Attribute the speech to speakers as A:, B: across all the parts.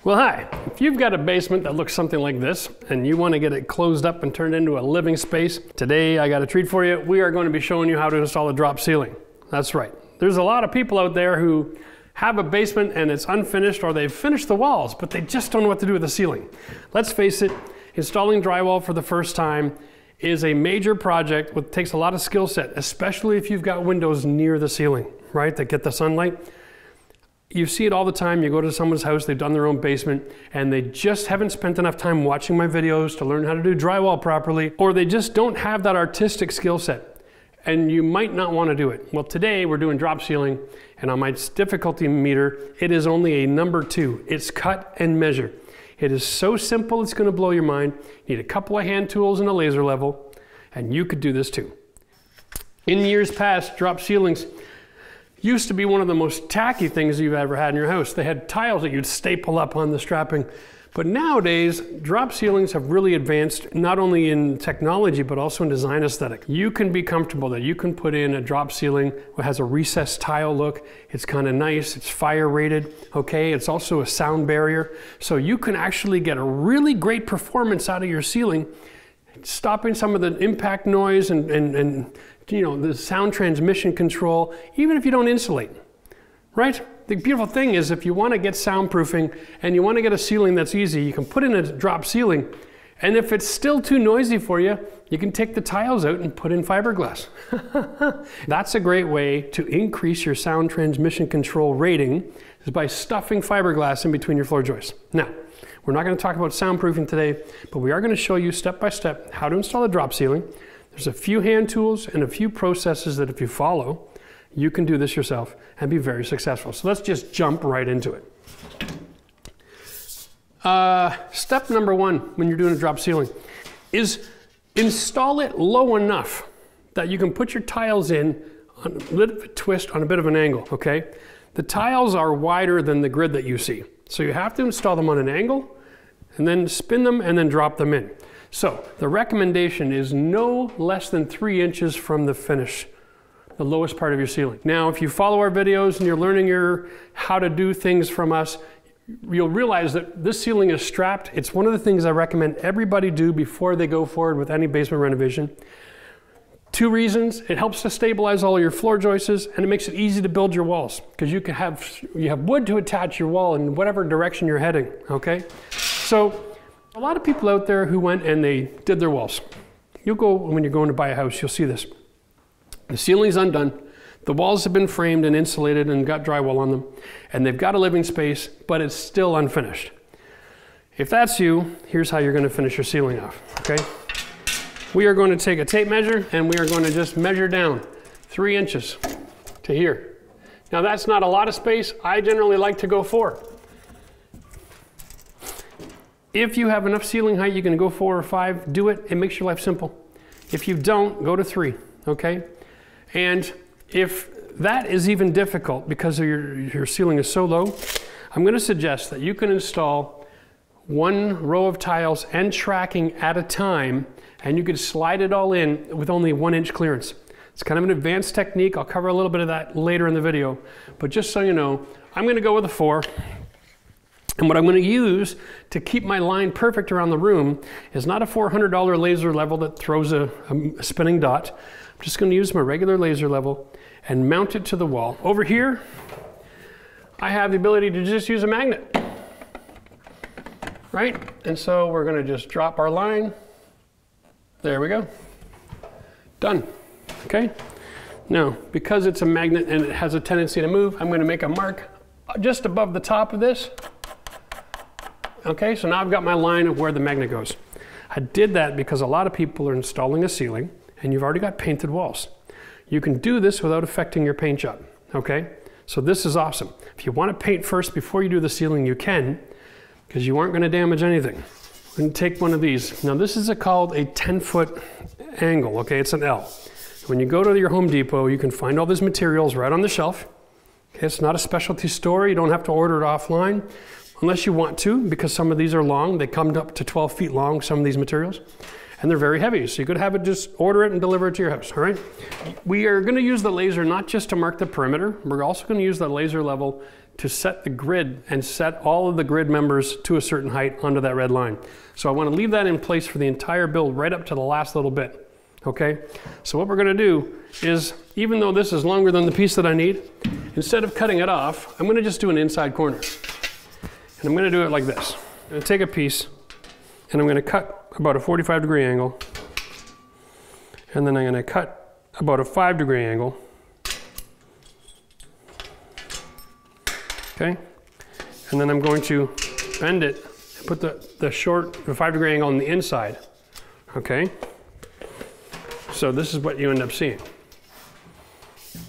A: Well, hi. If you've got a basement that looks something like this and you want to get it closed up and turned into a living space, today I got a treat for you. We are going to be showing you how to install a drop ceiling. That's right. There's a lot of people out there who have a basement and it's unfinished, or they've finished the walls, but they just don't know what to do with the ceiling. Let's face it, installing drywall for the first time is a major project that takes a lot of skill set, especially if you've got windows near the ceiling, right, that get the sunlight. You see it all the time. You go to someone's house, they've done their own basement, and they just haven't spent enough time watching my videos to learn how to do drywall properly, or they just don't have that artistic skill set, and you might not want to do it. Well, today we're doing drop ceiling, and on my difficulty meter, it is only a number 2. It's cut and measure. It is so simple, it's going to blow your mind. You need a couple of hand tools and a laser level, and you could do this too. In years past, drop ceilings used to be one of the most tacky things you've ever had in your house. They had tiles that you'd staple up on the strapping. But nowadays, drop ceilings have really advanced, not only in technology, but also in design aesthetic. You can be comfortable that you can put in a drop ceiling that has a recessed tile look. It's kind of nice, it's fire rated, okay? It's also a sound barrier. So you can actually get a really great performance out of your ceiling, stopping some of the impact noise and you know, the sound transmission control, even if you don't insulate, right? The beautiful thing is, if you want to get soundproofing and you want to get a ceiling that's easy, you can put in a drop ceiling, and if it's still too noisy for you, you can take the tiles out and put in fiberglass. That's a great way to increase your sound transmission control rating, is by stuffing fiberglass in between your floor joists. Now, we're not going to talk about soundproofing today, but we are going to show you step by step how to install a drop ceiling. There's a few hand tools and a few processes that if you follow, you can do this yourself and be very successful. So let's just jump right into it. Step number 1 when you're doing a drop ceiling is install it low enough that you can put your tiles in on a little bit of a twist, on a bit of an angle, okay? The tiles are wider than the grid that you see. So you have to install them on an angle and then spin them and then drop them in. So the recommendation is no less than 3 inches from the finish, the lowest part of your ceiling. Now, if you follow our videos and you're learning how to do things from us, you'll realize that this ceiling is strapped. It's one of the things I recommend everybody do before they go forward with any basement renovation. 2 reasons: it helps to stabilize all your floor joists, and it makes it easy to build your walls, because you have wood to attach your wall in whatever direction you're heading, okay? So a lot of people out there who went and they did their walls. You'll go, when you're going to buy a house, you'll see this. The ceiling's undone, the walls have been framed and insulated and got drywall on them, and they've got a living space, but it's still unfinished. If that's you, here's how you're going to finish your ceiling off, okay? We are going to take a tape measure and we are going to just measure down 3 inches to here. Now that's not a lot of space. I generally like to go 4. If you have enough ceiling height, you can go 4 or 5, do it. It makes your life simple. If you don't, go to 3, okay? And if that is even difficult because your ceiling is so low, I'm going to suggest that you can install 1 row of tiles and tracking at a time, and you could slide it all in with only 1 inch clearance. It's kind of an advanced technique. I'll cover a little bit of that later in the video, but just so you know, I'm going to go with a 4. And what I'm going to use to keep my line perfect around the room is not a $400 laser level that throws a spinning dot. I'm just going to use my regular laser level and mount it to the wall. Over here, I have the ability to just use a magnet, right? And so we're going to just drop our line. There we go. Done. Okay? Now, because it's a magnet and it has a tendency to move, I'm going to make a mark just above the top of this. Okay, so now I've got my line of where the magnet goes. I did that because a lot of people are installing a ceiling and you've already got painted walls. You can do this without affecting your paint job, okay? So this is awesome. If you want to paint first before you do the ceiling, you can, because you aren't going to damage anything. I'm going to take one of these. Now this is called a 10-foot angle, okay? It's an L. When you go to your Home Depot, you can find all these materials right on the shelf. Okay, it's not a specialty store. You don't have to order it offline. Unless you want to, because some of these are long. They come up to 12 feet long, some of these materials, and they're very heavy. So you could have it, just order it and deliver it to your house, all right? We are gonna use the laser not just to mark the perimeter, we're also gonna use the laser level to set the grid and set all of the grid members to a certain height onto that red line. So I want to leave that in place for the entire build right up to the last little bit. Okay, so what we're going to do is, even though this is longer than the piece that I need, instead of cutting it off, I'm going to just do an inside corner. And I'm going to do it like this. I'm going to take a piece and I'm going to cut about a 45-degree angle, and then I'm going to cut about a 5-degree angle. Okay, and then I'm going to bend it and put the 5-degree angle on the inside. Okay, so this is what you end up seeing.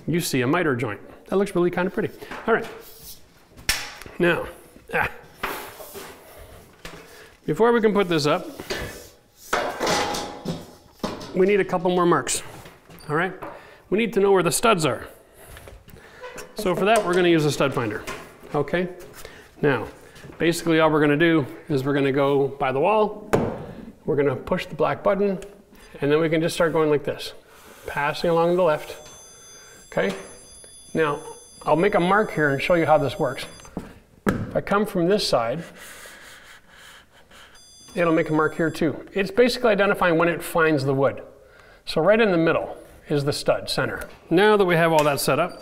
A: You see a miter joint. That looks really kind of pretty. All right, now, before we can put this up, we need a couple more marks. All right, we need to know where the studs are. So for that, we're going to use a stud finder. Okay, now basically all we're going to do is we're going to go by the wall, we're going to push the black button, and then we can just start going like this, passing along the left. Okay, now I'll make a mark here and show you how this works. If I come from this side, it'll make a mark here too. It's basically identifying when it finds the wood. So right in the middle is the stud center. Now that we have all that set up,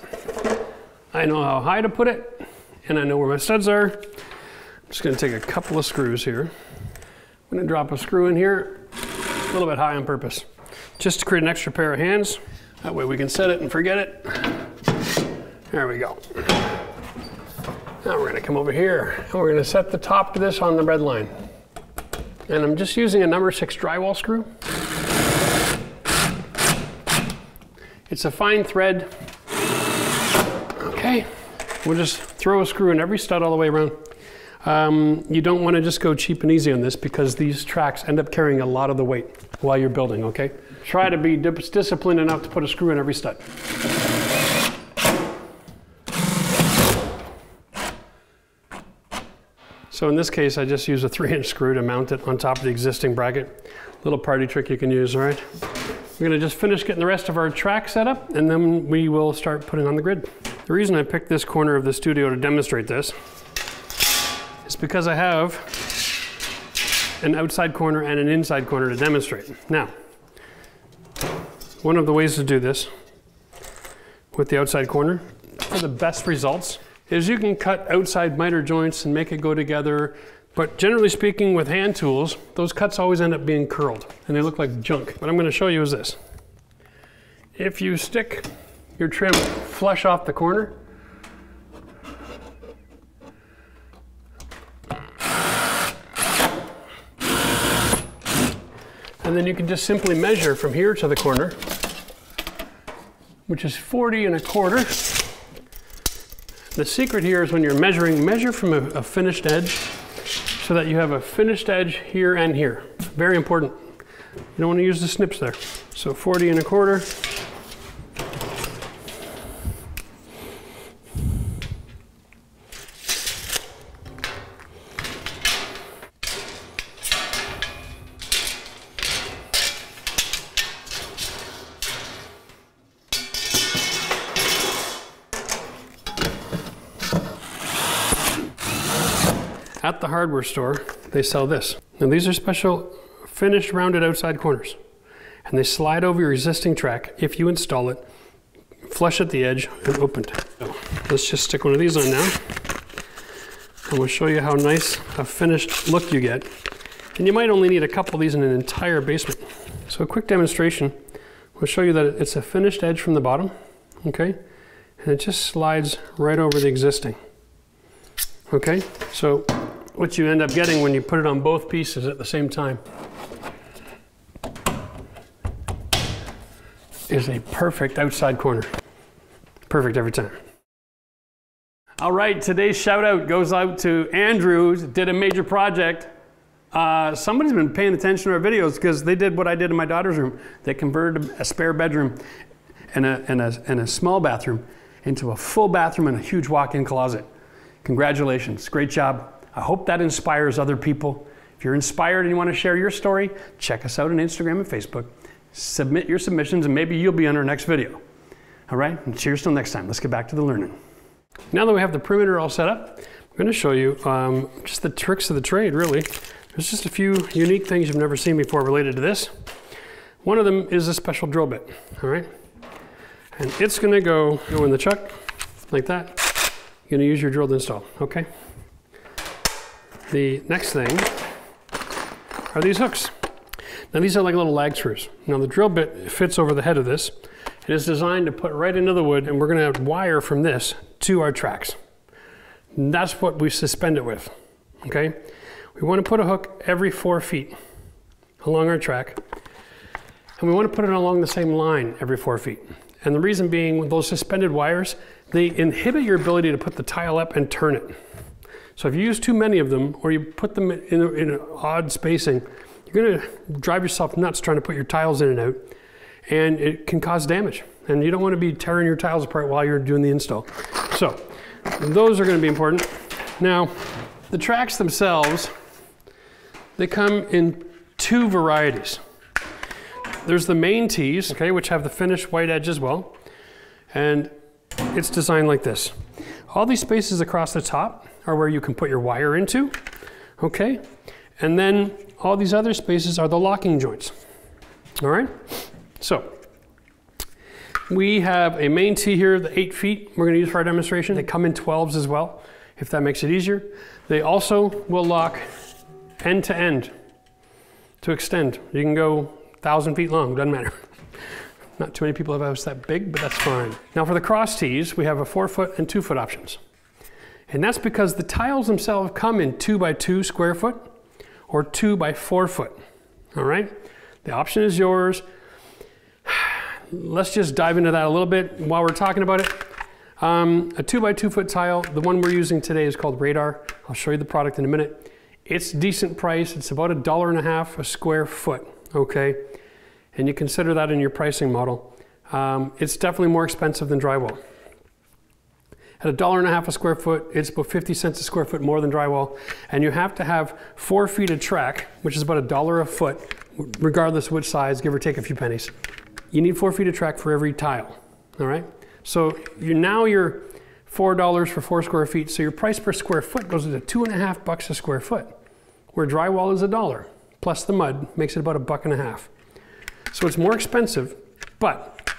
A: I know how high to put it, and I know where my studs are. I'm just going to take a couple of screws here. I'm going to drop a screw in here, a little bit high on purpose, just to create an extra pair of hands. That way we can set it and forget it. There we go. Now we're going to come over here, and we're going to set the top to this on the red line. And I'm just using a number 6 drywall screw. It's a fine thread. Okay. We'll just throw a screw in every stud all the way around. You don't want to just go cheap and easy on this because these tracks end up carrying a lot of the weight while you're building, okay? Try to be disciplined enough to put a screw in every stud. So in this case, I just use a 3-inch screw to mount it on top of the existing bracket. Little party trick you can use, all right? We're going to just finish getting the rest of our track set up, and then we will start putting on the grid. The reason I picked this corner of the studio to demonstrate this is because I have an outside corner and an inside corner to demonstrate. Now, one of the ways to do this with the outside corner for the best results is you can cut outside miter joints and make it go together, but generally speaking with hand tools, those cuts always end up being curled and they look like junk. What I'm going to show you is this. If you stick your trim flush off the corner, and then you can just simply measure from here to the corner, which is 40 1/4. The secret here is when you're measuring, measure from a finished edge so that you have a finished edge here and here. Very important. You don't want to use the snips there. So 40 1/4. At the hardware store, they sell this. Now these are special finished rounded outside corners, and they slide over your existing track if you install it flush at the edge and opened. So let's just stick one of these on now, and we'll show you how nice a finished look you get. And you might only need a couple of these in an entire basement. So a quick demonstration will show you that it's a finished edge from the bottom, okay? And it just slides right over the existing. Okay, so what you end up getting when you put it on both pieces at the same time is a perfect outside corner. Perfect every time. All right, today's shout out goes out to Andrew, who did a major project. Somebody's been paying attention to our videos because they did what I did in my daughter's room. They converted a spare bedroom and a small bathroom into a full bathroom and a huge walk-in closet. Congratulations, great job. I hope that inspires other people. If you're inspired and you want to share your story, check us out on Instagram and Facebook. Submit your submissions and maybe you'll be on our next video. All right, and cheers till next time. Let's get back to the learning. Now that we have the perimeter all set up, I'm going to show you just the tricks of the trade, really. There's just a few unique things you've never seen before related to this. One of them is a special drill bit, all right? And it's going to go in the chuck like that. You're going to use your drill to install, okay? The next thing are these hooks. Now these are like little lag screws. Now the drill bit fits over the head of this. It is designed to put right into the wood, and we're going to wire from this to our tracks. And that's what we suspend it with, okay? We want to put a hook every 4 feet along our track, and we want to put it along the same line every 4 feet. And the reason being, with those suspended wires, they inhibit your ability to put the tile up and turn it. So if you use too many of them, or you put them in an odd spacing, you're going to drive yourself nuts trying to put your tiles in and out, and it can cause damage. And you don't want to be tearing your tiles apart while you're doing the install. So those are going to be important. Now, the tracks themselves, they come in 2 varieties. There's the main tees, okay, which have the finished white edge as well. And it's designed like this. All these spaces across the top are where you can put your wire into, okay? And then all these other spaces are the locking joints, all right? So we have a main tee here, the 8 feet we're gonna use for our demonstration. They come in 12s as well, if that makes it easier. They also will lock end to end to extend. You can go 1,000 feet long, doesn't matter. Not too many people have a house that big, but that's fine. Now for the cross tees, we have a 4-foot and 2-foot options. And that's because the tiles themselves come in 2 by 2 square foot or 2 by 4 foot, all right? The option is yours. Let's just dive into that a little bit while we're talking about it. A 2 by 2 foot tile, the one we're using today is called Radar. I'll show you the product in a minute. It's decent price. It's about $1.50 a square foot, okay? And you consider that in your pricing model. It's definitely more expensive than drywall. At $1.50 a square foot, it's about 50 cents a square foot more than drywall. And you have to have 4 feet of track, which is about $1 a foot, regardless of which size, give or take a few pennies. You need 4 feet of track for every tile, all right? So you're $4 for 4 square feet, so your price per square foot goes to $2.50 a square foot, where drywall is $1, plus the mud makes it about $1.50. So it's more expensive, but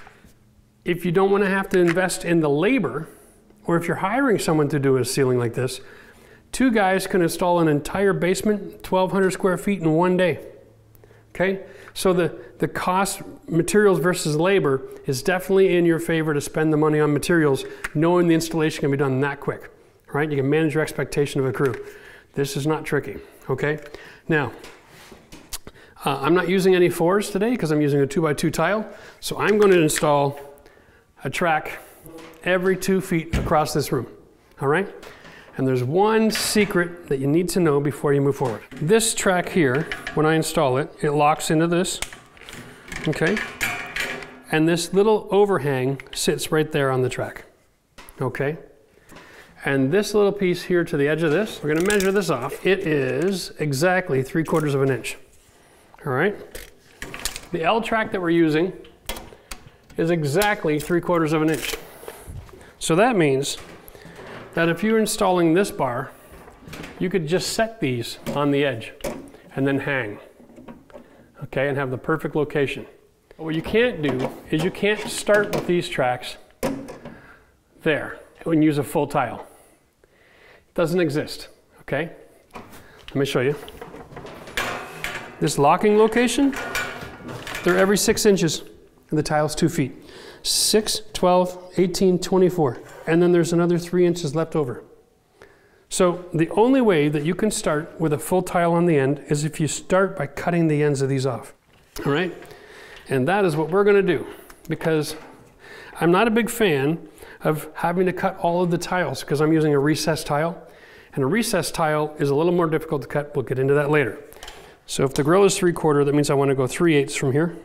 A: if you don't want to have to invest in the labor, or if you're hiring someone to do a ceiling like this, 2 guys can install an entire basement, 1,200 square feet in 1 day, okay? So the cost, materials versus labor, is definitely in your favor to spend the money on materials, knowing the installation can be done that quick, right? You can manage your expectation of a crew. This is not tricky, okay? Now, I'm not using any 4s today because I'm using a 2 by 2 tile. So I'm going to install a track every 2 feet across this room, all right? And there's one secret that you need to know before you move forward. This track here, when I install it, it locks into this, okay? And this little overhang sits right there on the track, okay? And this little piece here to the edge of this, we're gonna measure this off. It is exactly 3/4 of an inch. All right, the L track that we're using is exactly 3/4 of an inch. So that means that if you're installing this bar, you could just set these on the edge and then hang, okay, and have the perfect location. But what you can't do is you can't start with these tracks there and use a full tile. It doesn't exist, okay? Let me show you. This locking location, they're every 6 inches, and the tile's 2 feet. 6, 12, 18, 24. And then there's another 3 inches left over. So the only way that you can start with a full tile on the end is if you start by cutting the ends of these off, all right? And that is what we're gonna do, because I'm not a big fan of having to cut all of the tiles because I'm using a recessed tile, and a recessed tile is a little more difficult to cut. We'll get into that later. So if the grill is 3/4, that means I want to go 3/8 from here,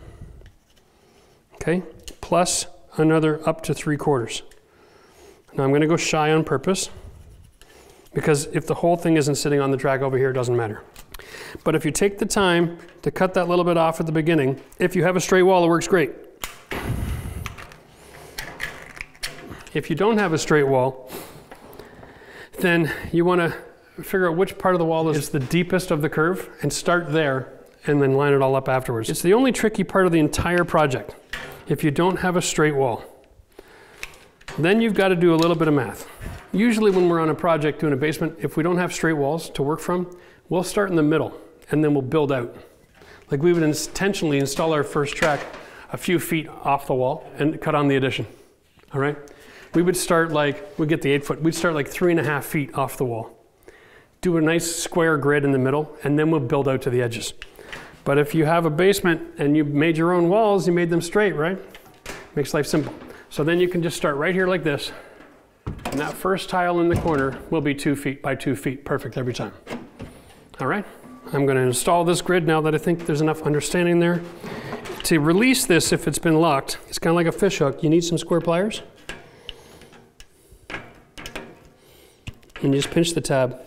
A: okay, plus another up to 3/4. Now I'm going to go shy on purpose, because if the whole thing isn't sitting on the track over here, it doesn't matter. But if you take the time to cut that little bit off at the beginning, if you have a straight wall, it works great. If you don't have a straight wall, then you want to figure out which part of the wall is the deepest of the curve and start there and then line it all up afterwards. It's the only tricky part of the entire project. If you don't have a straight wall, then you've got to do a little bit of math. Usually when we're on a project doing a basement, if we don't have straight walls to work from, we'll start in the middle and then we'll build out. Like we would intentionally install our first track a few feet off the wall and cut on the addition, all right? We would start like, we'd get the 8 foot, we'd start like 3.5 feet off the wall. Do a nice square grid in the middle and then we'll build out to the edges. But if you have a basement and you made your own walls, you made them straight, right? Makes life simple. So then you can just start right here like this. And that first tile in the corner will be 2 feet by 2 feet, perfect every time. All right, I'm gonna install this grid now that I think there's enough understanding there. To release this, if it's been locked, it's kind of like a fish hook. You need some square pliers. And you just pinch the tab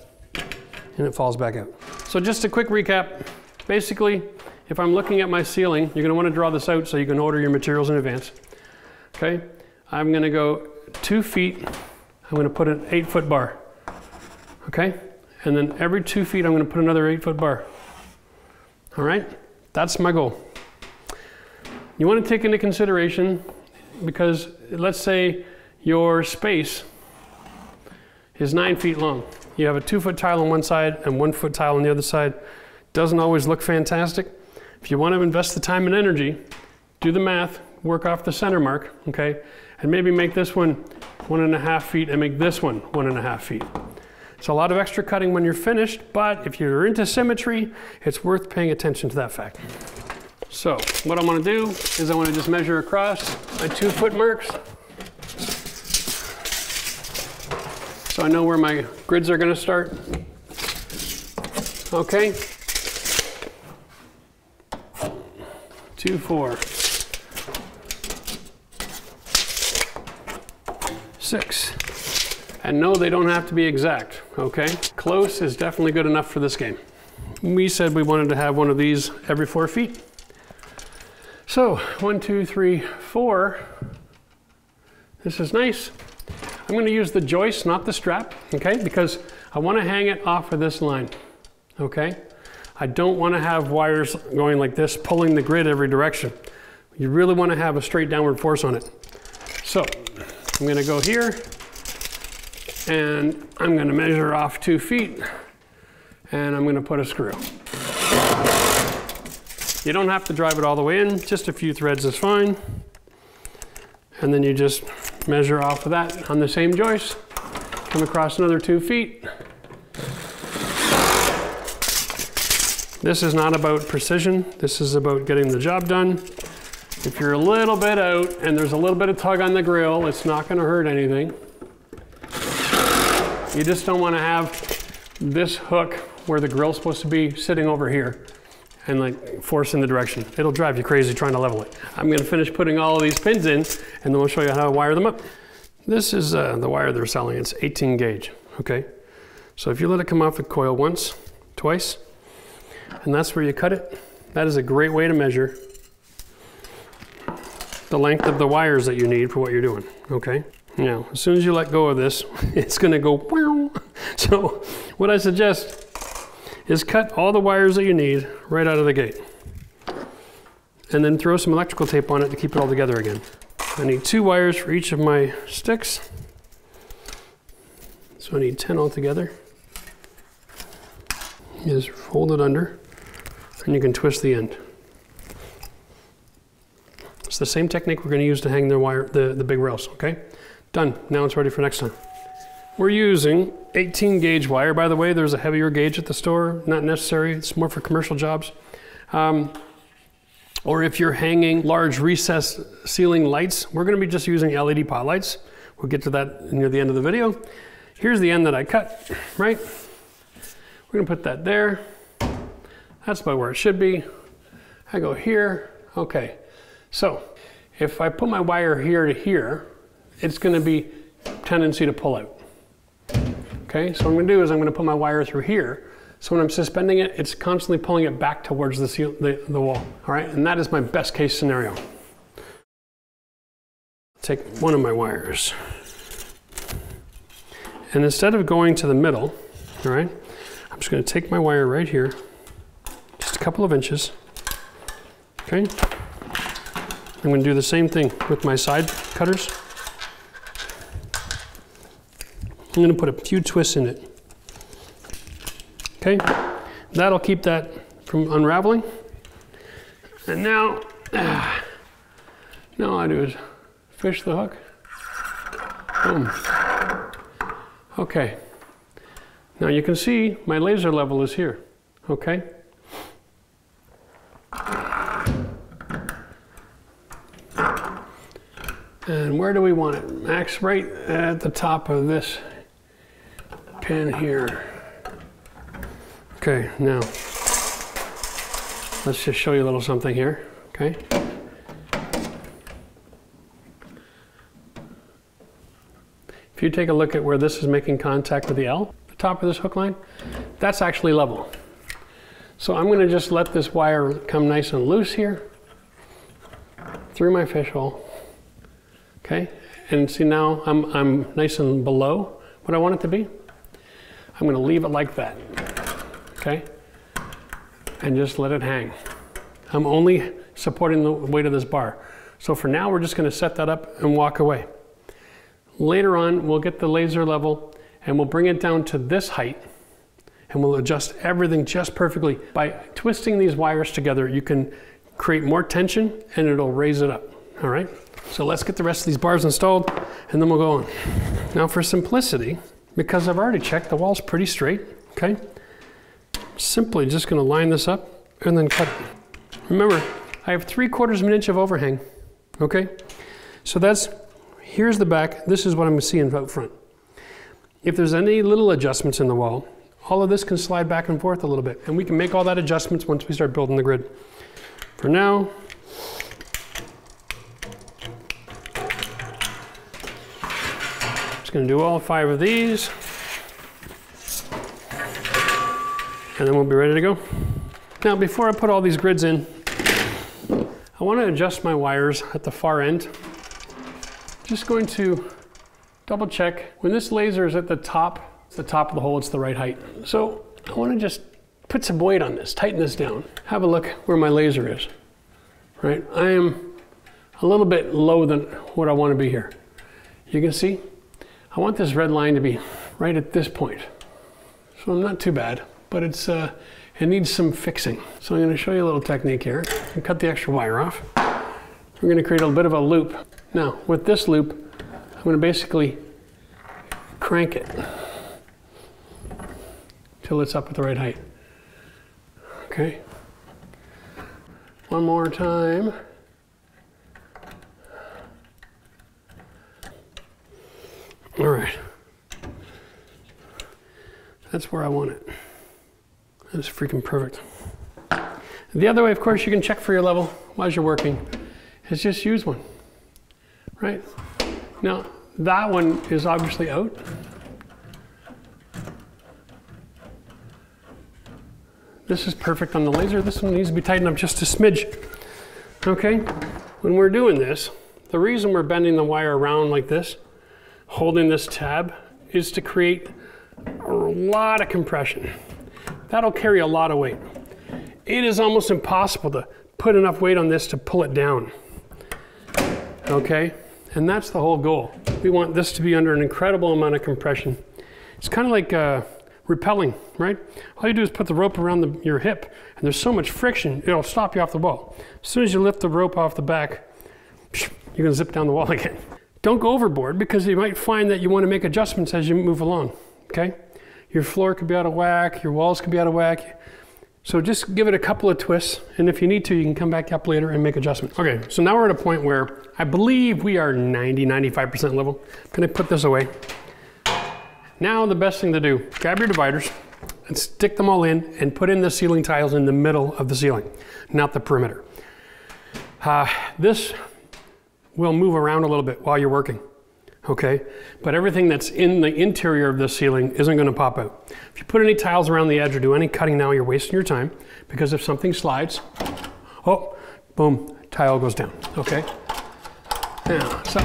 A: and it falls back out. So just a quick recap. Basically, if I'm looking at my ceiling, you're gonna wanna draw this out so you can order your materials in advance. Okay, I'm gonna go 2 feet, I'm gonna put an 8 foot bar. Okay, and then every 2 feet I'm gonna put another 8 foot bar. All right, that's my goal. You wanna take into consideration, because let's say your space is 9 feet long. You have a 2 foot tile on one side and 1 foot tile on the other side. Doesn't always look fantastic. If you want to invest the time and energy, do the math, work off the center mark, okay? And maybe make this one 1.5 feet and make this one 1.5 feet. It's a lot of extra cutting when you're finished, but if you're into symmetry, it's worth paying attention to that fact. So what I want to do is I want to just measure across my 2 foot marks. So I know where my grids are going to start. Okay. 2, 4, 6. And no, they don't have to be exact, okay? Close is definitely good enough for this game. We said we wanted to have one of these every 4 feet. So 1, 2, 3, 4. This is nice. I'm going to use the joist, not the strap, okay? Because I want to hang it off of this line, okay? I don't want to have wires going like this, pulling the grid every direction. You really want to have a straight downward force on it. So I'm going to go here and I'm going to measure off 2 feet and I'm going to put a screw. You don't have to drive it all the way in, just a few threads is fine. And then you just measure off of that on the same joist, come across another 2 feet. This is not about precision, this is about getting the job done. If you're a little bit out and there's a little bit of tug on the grill, it's not going to hurt anything. You just don't want to have this hook where the grill's supposed to be sitting over here and like force in the direction. It'll drive you crazy trying to level it. I'm going to finish putting all of these pins in and then we'll show you how to wire them up. This is the wire they're selling. It's 18 gauge, okay? So if you let it come off the coil once, twice, and that's where you cut it, that is a great way to measure the length of the wires that you need for what you're doing, okay? Now, as soon as you let go of this, it's gonna go wow. So what I suggest is cut all the wires that you need right out of the gate. And then throw some electrical tape on it to keep it all together again. I need 2 wires for each of my sticks. So I need 10 altogether. You just fold it under and you can twist the end. It's the same technique we're going to use to hang the big rails, okay? Done. Now it's ready for next time. We're using 18 gauge wire. By the way, there's a heavier gauge at the store. Not necessary. It's more for commercial jobs. Or if you're hanging large recessed ceiling lights, we're going to be just using LED pot lights. We'll get to that near the end of the video. Here's the end that I cut, right? We're going to put that there. That's about where it should be. I go here. Okay. So if I put my wire here to here, it's going to be tendency to pull out. Okay, so what I'm going to do is I'm going to put my wire through here. So when I'm suspending it, it's constantly pulling it back towards the wall. All right, and that is my best case scenario. Take one of my wires And instead of going to the middle, all right, I'm just going to take my wire right here, just a couple of inches, okay? I'm going to do the same thing with my side cutters. I'm going to put a few twists in it, okay? That'll keep that from unraveling. And now, now all I do is fish the hook. Boom. Okay. Now you can see my laser level is here, okay? And where do we want it? Max, right at the top of this pin here. Okay, now, let's just show you a little something here, okay? If you take a look at where this is making contact with the L, the top of this hook line, that's actually level. So I'm gonna just let this wire come nice and loose here, through my fish hole, okay? And see now I'm nice and below what I want it to be. I'm gonna leave it like that, okay? And just let it hang. I'm only supporting the weight of this bar. So for now, we're just gonna set that up and walk away. Later on, we'll get the laser level and we'll bring it down to this height and we'll adjust everything just perfectly. By twisting these wires together, you can create more tension and it'll raise it up, all right? So let's get the rest of these bars installed and then we'll go on. Now for simplicity, because I've already checked, the wall's pretty straight, okay? Simply just gonna line this up and then cut it. Remember, I have 3/4 of an inch of overhang, okay? So that's, here's the back, this is what I'm seeing out front. If there's any little adjustments in the wall, all of this can slide back and forth a little bit, and we can make all that adjustments once we start building the grid. For now, just gonna do all 5 of these, and then we'll be ready to go. Now, before I put all these grids in, I want to adjust my wires at the far end. Just going to double check. When this laser is at the top, it's the top of the hole, it's the right height. So I want to just put some weight on this, tighten this down. Have a look where my laser is, right? I am a little bit low than what I want to be here. You can see, I want this red line to be right at this point. So I'm not too bad, but it's, it needs some fixing. So I'm going to show you a little technique here. And cut the extra wire off. We're going to create a bit of a loop. Now, with this loop, I'm going to basically crank it till it's up at the right height. Okay. One more time. All right. That's where I want it. That's freaking perfect. The other way, of course, you can check for your level while you're working, is just use one, right? Now, that one is obviously out. This is perfect on the laser. This one needs to be tightened up just a smidge, okay? When we're doing this, the reason we're bending the wire around like this, holding this tab, is to create a lot of compression. That'll carry a lot of weight. It is almost impossible to put enough weight on this to pull it down, okay? And that's the whole goal. We want this to be under an incredible amount of compression. It's kind of like rappelling, right? All you do is put the rope around your hip, and there's so much friction, it'll stop you off the wall. As soon as you lift the rope off the back, you're gonna zip down the wall again. Don't go overboard, because you might find that you want to make adjustments as you move along, okay? Your floor could be out of whack, your walls could be out of whack. So just give it a couple of twists, and if you need to, you can come back up later and make adjustments. Okay, so now we're at a point where I believe we are 95% level. I'm gonna put this away. Now the best thing to do, grab your dividers and stick them all in and put in the ceiling tiles in the middle of the ceiling, not the perimeter. This will move around a little bit while you're working, okay? But everything that's in the interior of the ceiling isn't gonna pop out. If you put any tiles around the edge or do any cutting now, you're wasting your time, because if something slides, oh, boom, tile goes down, okay? Now, so,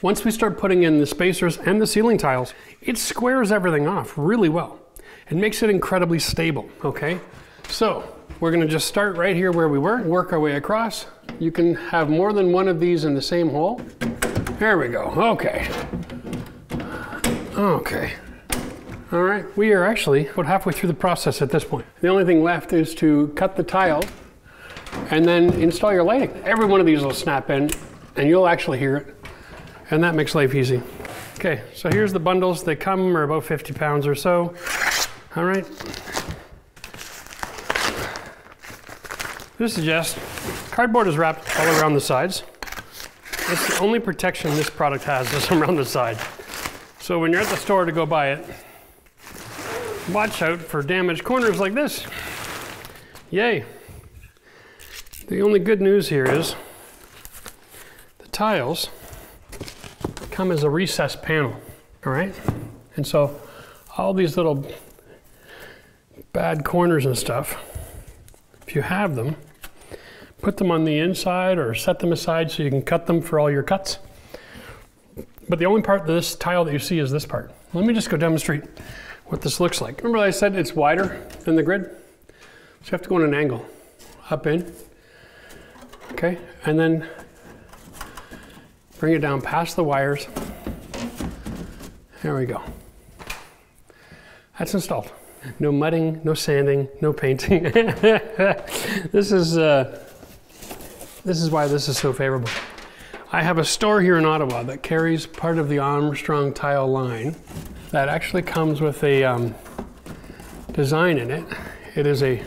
A: Once we start putting in the spacers and the ceiling tiles, it squares everything off really well. It makes it incredibly stable, okay? So we're gonna just start right here where we were, work our way across. You can have more than one of these in the same hole. There we go, okay. Okay. All right, we are actually about halfway through the process at this point. The only thing left is to cut the tile and then install your lighting. Every one of these will snap in and you'll actually hear it. And that makes life easy. Okay, so here's the bundles. They come are about 50 pounds or so. All right. This is just, cardboard is wrapped all around the sides. It's the only protection this product has is around the side. So when you're at the store to go buy it, watch out for damaged corners like this. Yay. The only good news here is the tiles come as a recessed panel, all right? And so all these little bad corners and stuff, if you have them, put them on the inside or set them aside so you can cut them for all your cuts. But the only part of this tile that you see is this part. Let me just go demonstrate what this looks like. Remember I said it's wider than the grid? So you have to go on an angle, up in, okay? And then bring it down past the wires. There we go. That's installed. No mudding, no sanding, no painting. This is why this is so favorable. I have a store here in Ottawa that carries part of the Armstrong tile line that actually comes with a design in it. It is a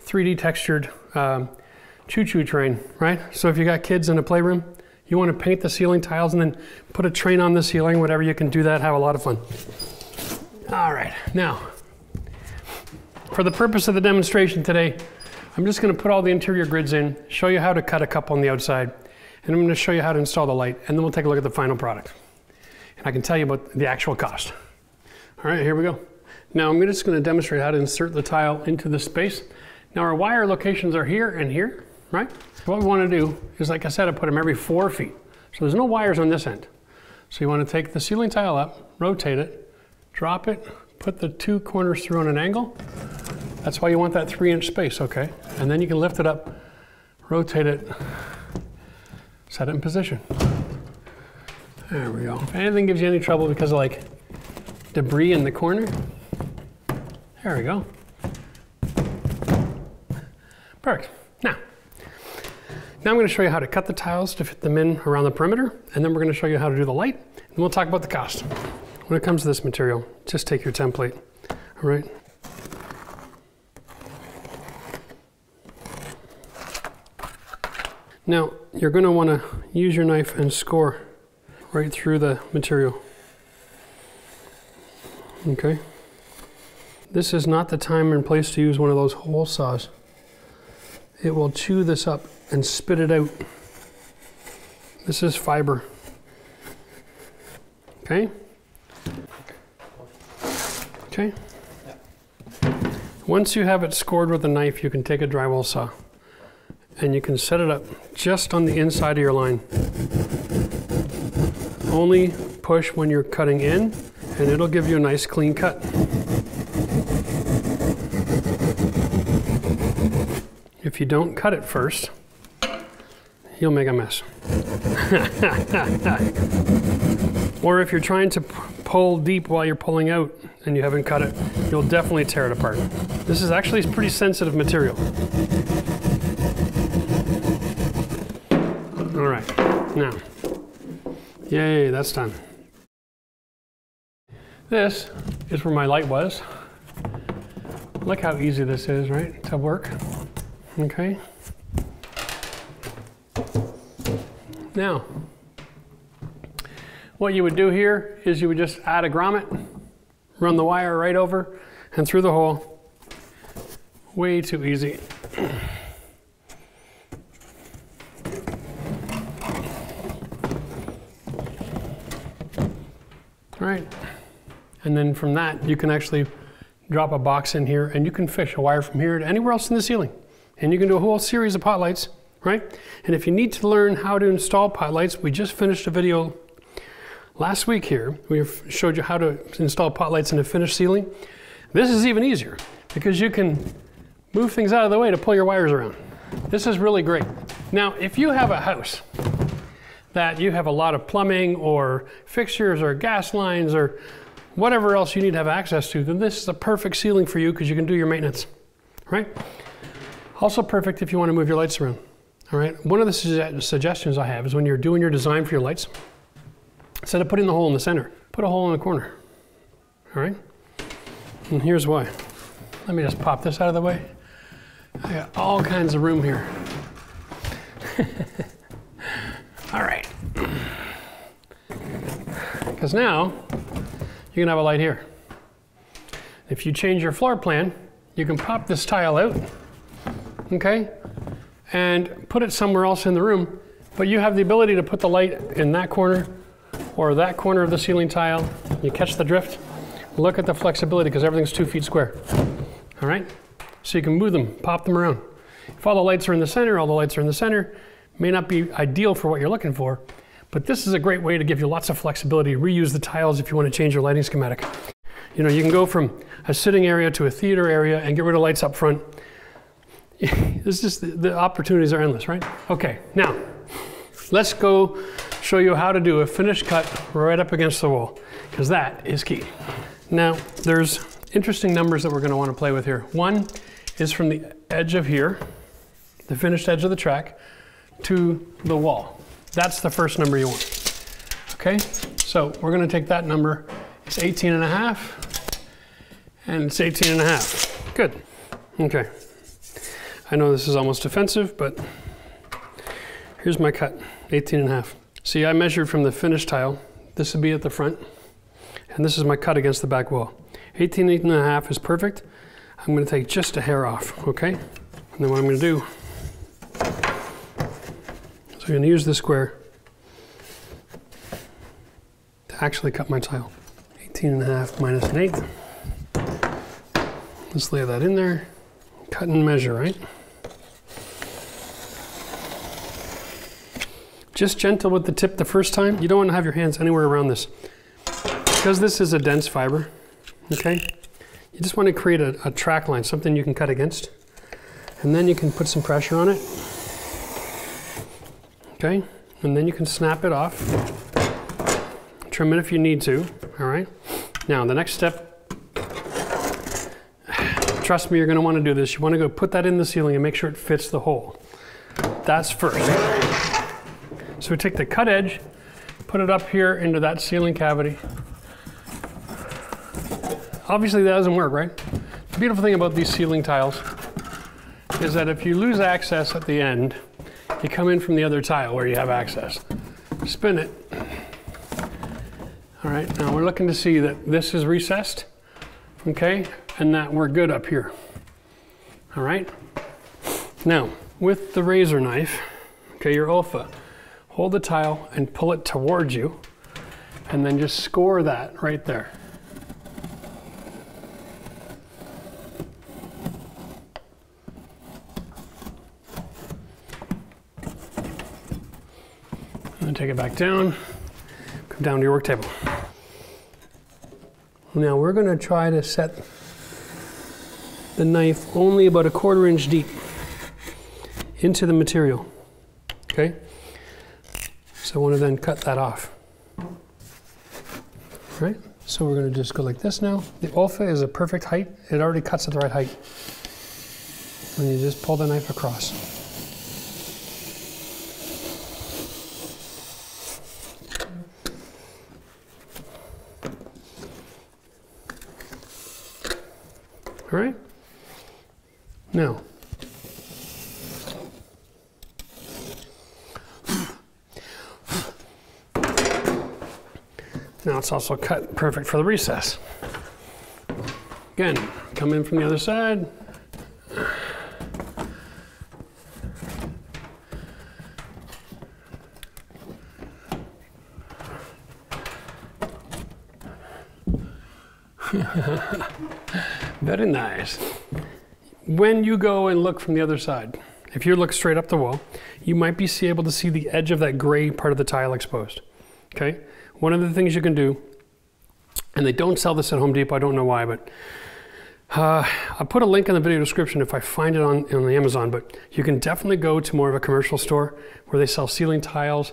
A: 3D textured choo-choo train, right? So if you got kids in a playroom, you want to paint the ceiling tiles and then put a train on the ceiling, whatever, you can do that, have a lot of fun. All right, now, for the purpose of the demonstration today, I'm just going to put all the interior grids in, show you how to cut a couple on the outside, and I'm going to show you how to install the light, and then we'll take a look at the final product. And I can tell you about the actual cost. All right, here we go. Now I'm just going to demonstrate how to insert the tile into the space. Now our wire locations are here and here, right? What we want to do is, like I said, I put them every 4 feet. So there's no wires on this end. So you want to take the ceiling tile up, rotate it, drop it, put the 2 corners through on an angle. That's why you want that 3-inch space, okay? And then you can lift it up, rotate it, set it in position. There we go. If anything gives you any trouble because of like debris in the corner, there we go. Perfect. Now I'm going to show you how to cut the tiles to fit them in around the perimeter, and then we're going to show you how to do the light, and we'll talk about the cost. When it comes to this material, just take your template, all right? Now, you're going to want to use your knife and score right through the material. Okay? This is not the time and place to use one of those hole saws. It will chew this up and spit it out. This is fiber. Okay? Okay? Once you have it scored with a knife, you can take a drywall saw and you can set it up just on the inside of your line. Only push when you're cutting in, and it'll give you a nice clean cut. If you don't cut it first, you'll make a mess. Or if you're trying to pull deep while you're pulling out and you haven't cut it, you'll definitely tear it apart. This is actually pretty sensitive material. All right, now, yay, that's done. This is where my light was. Look how easy this is, right, to work. Okay. Now, what you would do here is you would just add a grommet, run the wire right over and through the hole. Way too easy. All right, and then from that you can actually drop a box in here and you can fish a wire from here to anywhere else in the ceiling. And you can do a whole series of pot lights right? And if you need to learn how to install pot lights, we just finished a video last week here. We showed you how to install pot lights in a finished ceiling. This is even easier because you can move things out of the way to pull your wires around. This is really great. Now, if you have a house that you have a lot of plumbing or fixtures or gas lines or whatever else you need to have access to, then this is a perfect ceiling for you because you can do your maintenance, right? Also perfect if you want to move your lights around, all right? One of the suggestions I have is when you're doing your design for your lights, instead of putting the hole in the center, put a hole in the corner, all right? And here's why. Let me just pop this out of the way. I got all kinds of room here. All right. Because now you can have a light here. If you change your floor plan, you can pop this tile out, okay, and put it somewhere else in the room, but you have the ability to put the light in that corner or that corner of the ceiling tile. You catch the drift? Look at the flexibility because everything's 2 feet square, all right? So you can move them, pop them around. If all the lights are in the center, all the lights are in the center. May not be ideal for what you're looking for, but this is a great way to give you lots of flexibility. Reuse the tiles if you want to change your lighting schematic. You know, you can go from a sitting area to a theater area and get rid of lights up front. It's just, the opportunities are endless, right? Okay, now, let's go show you how to do a finished cut right up against the wall, because that is key. Now, there's interesting numbers that we're going to want to play with here. One is from the edge of here, the finished edge of the track, to the wall. That's the first number you want. Okay, so we're going to take that number. It's 18.5, and it's 18.5. Good. Okay. I know this is almost offensive, but here's my cut, 18.5. See, I measured from the finished tile. This would be at the front, and this is my cut against the back wall. 18.5 is perfect. I'm going to take just a hair off, okay? And then what I'm going to do, so I'm going to use this square to actually cut my tile. 18.5 minus an eighth. Let's lay that in there. Cut and measure, right? Just gentle with the tip the first time. You don't want to have your hands anywhere around this. Because this is a dense fiber, okay? You just want to create a track line, something you can cut against. And then you can put some pressure on it. Okay? And then you can snap it off. Trim it if you need to, all right? Now, the next step, trust me, you're going to want to do this. You want to go put that in the ceiling and make sure it fits the hole. That's first. So we take the cut edge, put it up here into that ceiling cavity. Obviously that doesn't work, right? The beautiful thing about these ceiling tiles is that if you lose access at the end, you come in from the other tile where you have access. Spin it. All right, now we're looking to see that this is recessed, okay, and that we're good up here. All right? Now, with the razor knife, okay, your OFA, hold the tile and pull it towards you, and then just score that right there. And then take it back down, come down to your work table. Now we're going to try to set the knife only about 1/4 inch deep into the material, okay? So I want to then cut that off, right? So we're going to just go like this now. The OFA is a perfect height. It already cuts at the right height. And you just pull the knife across. All right? Now, it's also cut perfect for the recess. Again, come in from the other side. Very nice. When you go and look from the other side if you look straight up the wall, you might be able to see the edge of that gray part of the tile exposed, okay? One of the things you can do, and they don't sell this at Home Depot, I don't know why, but I'll put a link in the video description if I find it on the Amazon, but you can definitely go to more of a commercial store where they sell ceiling tiles.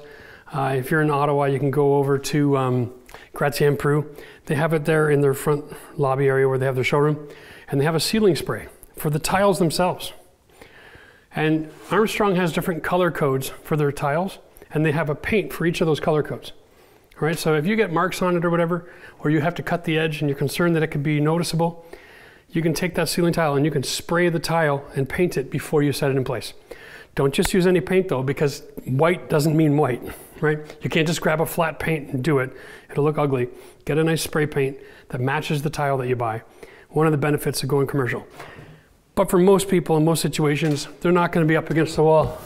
A: If you're in Ottawa, you can go over to Gratian Peru. They have it there in their front lobby area where they have their showroom, and they have a ceiling spray for the tiles themselves. And Armstrong has different color codes for their tiles, and they have a paint for each of those color codes. All right, so if you get marks on it or whatever, or you have to cut the edge and you're concerned that it could be noticeable, you can take that ceiling tile and you can spray the tile and paint it before you set it in place. Don't just use any paint though, because white doesn't mean white, right? You can't just grab a flat paint and do it. It'll look ugly. Get a nice spray paint that matches the tile that you buy. One of the benefits of going commercial. But for most people in most situations, they're not going to be up against the wall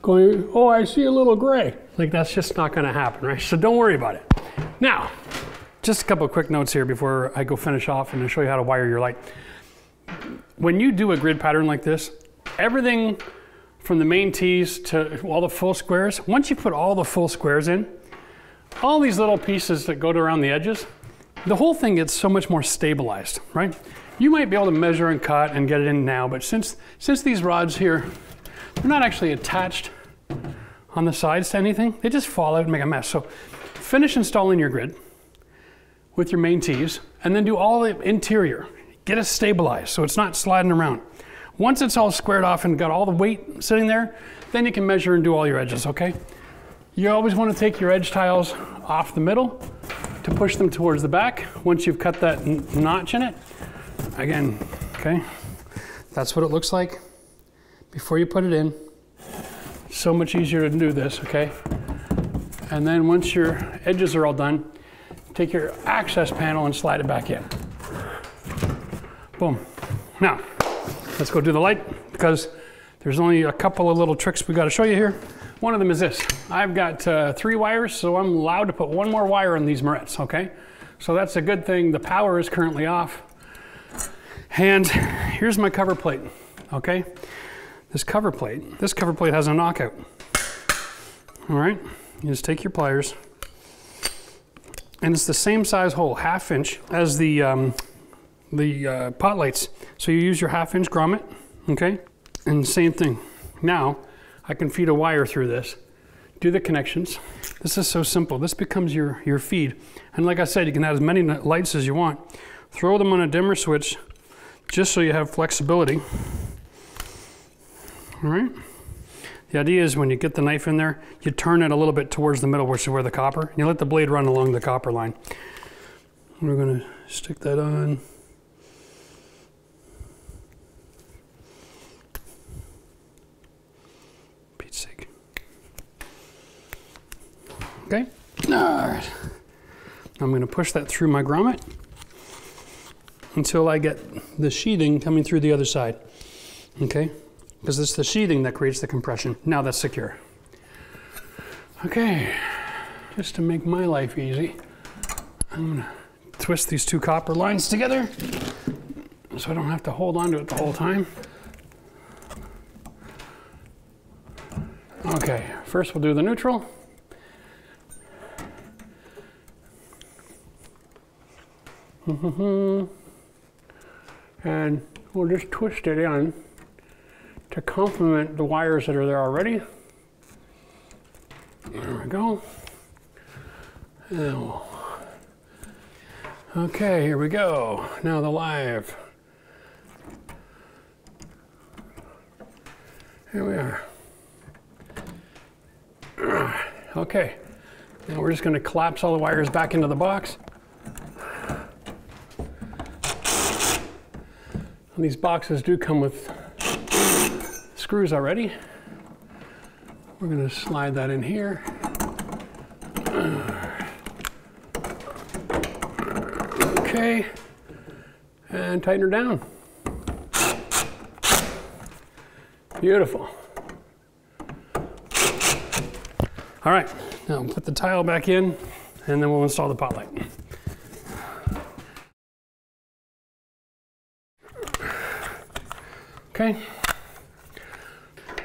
A: going, oh, I see a little gray. Like that's just not going to happen, right? So don't worry about it. Now, just a couple of quick notes here before I go finish off and show you how to wire your light. When you do a grid pattern like this, everything from the main tees to all the full squares, once you put all the full squares in, all these little pieces that go around the edges, the whole thing gets so much more stabilized, right? You might be able to measure and cut and get it in now, but since these rods here, they're not actually attached on the sides to anything, they just fall out and make a mess. So finish installing your grid with your main tees, and then do all the interior. Get it stabilized so it's not sliding around. Once it's all squared off and got all the weight sitting there, then you can measure and do all your edges, okay? You always want to take your edge tiles off the middle to push them towards the back once you've cut that notch in it. Again, okay? That's what it looks like before you put it in. So much easier to do this, okay? And then once your edges are all done, take your access panel and slide it back in. Boom. Now, let's go do the light, because there's only a couple of little tricks we got to show you here. One of them is this. I've got 3 wires, so I'm allowed to put 1 more wire in these morettes, okay? So that's a good thing. The power is currently off. And here's my cover plate, okay? This cover plate has a knockout. All right, you just take your pliers, and it's the same size hole, 1/2 inch, as the pot lights. So you use your 1/2 inch grommet, okay? And same thing. Now, I can feed a wire through this, do the connections. This is so simple. This becomes your feed. And like I said, you can have as many lights as you want. Throw them on a dimmer switch, just so you have flexibility. All right? The idea is when you get the knife in there, you turn it a little bit towards the middle, which is where the copper, and you let the blade run along the copper line. We're going to stick that on. Pete's sake. Okay. All right. I'm going to push that through my grommet until I get the sheathing coming through the other side. Okay? Because it's the sheathing that creates the compression. Now that's secure. Okay, just to make my life easy, I'm gonna twist these 2 copper lines together so I don't have to hold on to it the whole time. Okay, first we'll do the neutral. And we'll just twist it in to complement the wires that are there already. There we go. Now, okay, here we go. Now the live. Here we are. Okay, now we're just going to collapse all the wires back into the box. And these boxes do come with screws already. We're going to slide that in here. Okay, and tighten her down. Beautiful. All right, now put the tile back in, and then we'll install the pot light. Okay.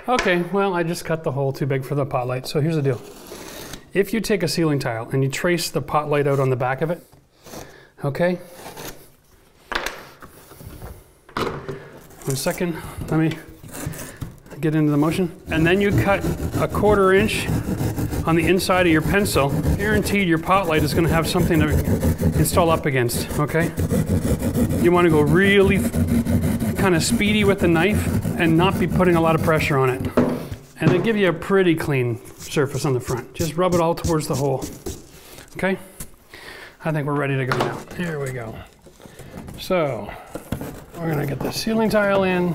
A: Okay, well, I just cut the hole too big for the pot light. So here's the deal. If you take a ceiling tile and you trace the pot light out on the back of it, okay? 1 second, let me get into the motion. And then you cut a 1/4 inch on the inside of your pencil. Guaranteed your pot light is gonna have something to install up against, okay? You wanna go really kind of speedy with the knife and not be putting a lot of pressure on it. And then give you a pretty clean surface on the front. Just rub it all towards the hole, okay? I think we're ready to go now. Here we go. So, we're gonna get the ceiling tile in.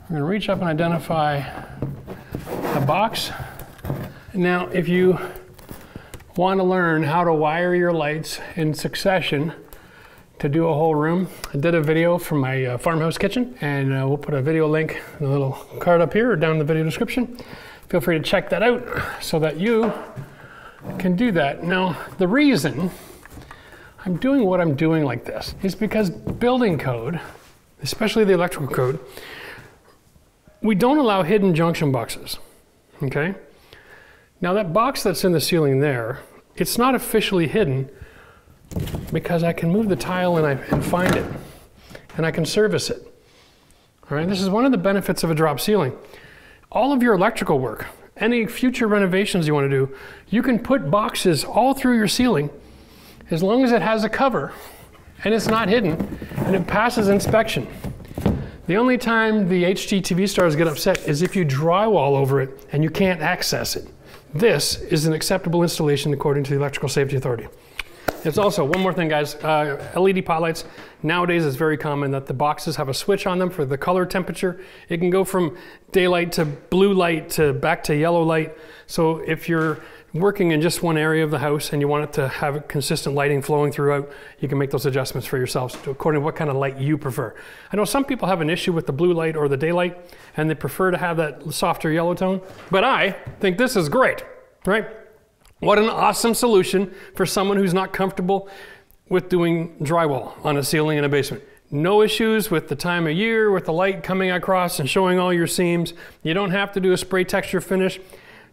A: We're gonna reach up and identify the box. Now, if you want to learn how to wire your lights in succession to do a whole room, I did a video from my farmhouse kitchen, and we'll put a video link in the little card up here or down in the video description. Feel free to check that out so that you can do that. Now, the reason I'm doing what I'm doing like this is because building code, especially the electrical code, we don't allow hidden junction boxes, okay? Now that box that's in the ceiling there, it's not officially hidden because I can move the tile and find it, and I can service it, all right? This is one of the benefits of a drop ceiling. All of your electrical work, any future renovations you want to do, you can put boxes all through your ceiling as long as it has a cover and it's not hidden and it passes inspection. The only time the HGTV stars get upset is if you drywall over it and you can't access it. This is an acceptable installation according to the Electrical Safety Authority. It's also, one more thing guys, LED pot lights. Nowadays it's very common that the boxes have a switch on them for the color temperature. It can go from daylight to blue light to back to yellow light. So if you're working in just one area of the house and you want it to have consistent lighting flowing throughout, you can make those adjustments for yourselves according to what kind of light you prefer. I know some people have an issue with the blue light or the daylight and they prefer to have that softer yellow tone, but I think this is great, right? What an awesome solution for someone who's not comfortable with doing drywall on a ceiling in a basement. No issues with the time of year, with the light coming across and showing all your seams. You don't have to do a spray texture finish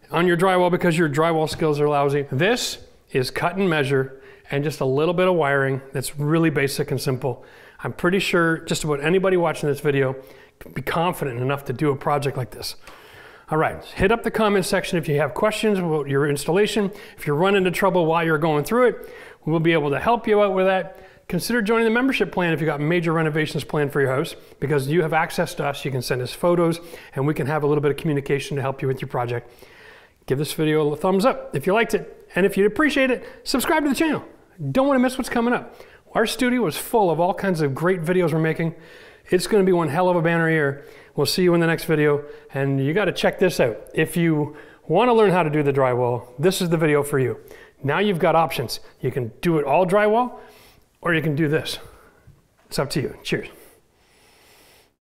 A: on your drywall because your drywall skills are lousy. This is cut and measure and just a little bit of wiring that's really basic and simple. I'm pretty sure just about anybody watching this video can be confident enough to do a project like this. All right, hit up the comment section if you have questions about your installation. If you're running into trouble while you're going through it, we'll be able to help you out with that. Consider joining the membership plan if you've got major renovations planned for your house, because you have access to us. You can send us photos and we can have a little bit of communication to help you with your project. Give this video a thumbs up if you liked it. And if you'd appreciate it, subscribe to the channel. Don't want to miss what's coming up. Our studio is full of all kinds of great videos we're making. It's going to be one hell of a banner year. We'll see you in the next video. And you got to check this out. If you want to learn how to do the drywall, this is the video for you. Now you've got options. You can do it all drywall, or you can do this. It's up to you. Cheers.